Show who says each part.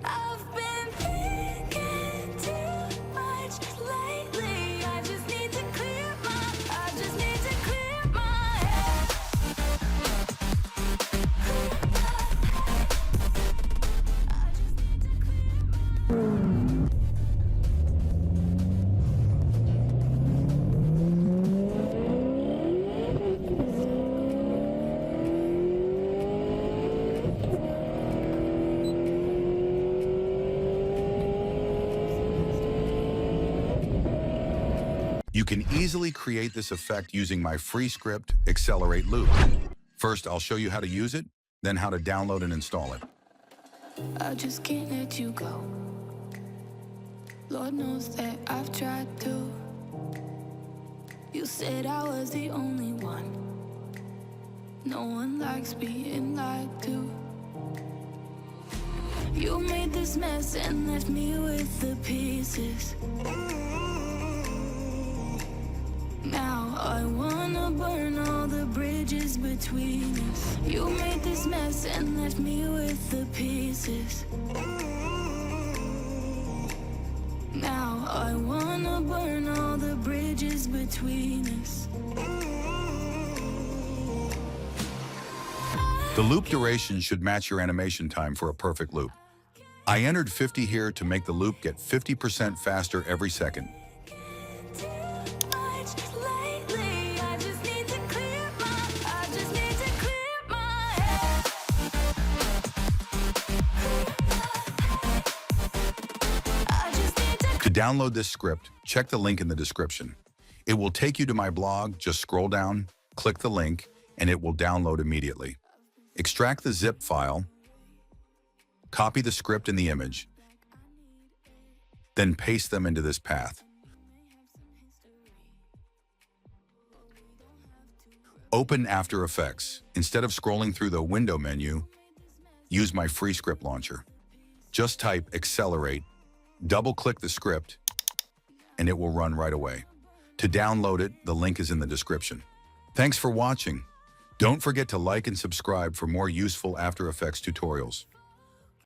Speaker 1: I've been thinking too much lately. I just need to clear my head. I just need to clear my head.
Speaker 2: You can easily create this effect using my free script, Accelerate Loop. First, I'll show you how to use it, then how to download and install it.
Speaker 1: I just can't let you go. Lord knows that I've tried to. You said I was the only one. No one likes being lied to. You made this mess and left me with the pieces. Now I wanna burn all the bridges between us. You made this mess and left me with the pieces. Now I wanna burn all the bridges between us.
Speaker 2: The loop duration should match your animation time for a perfect loop. I entered 50 here to make the loop get 50% faster every second. To download this script, check the link in the description. It will take you to my blog. Just scroll down, click the link, and it will download immediately. Extract the zip file, copy the script and the image, then paste them into this path. Open After Effects. Instead of scrolling through the window menu, use my free script launcher. Just type Accelerate, double-click the script, and it will run right away. To download it, the link is in the description. Thanks for watching. Don't forget to like and subscribe for more useful After Effects tutorials.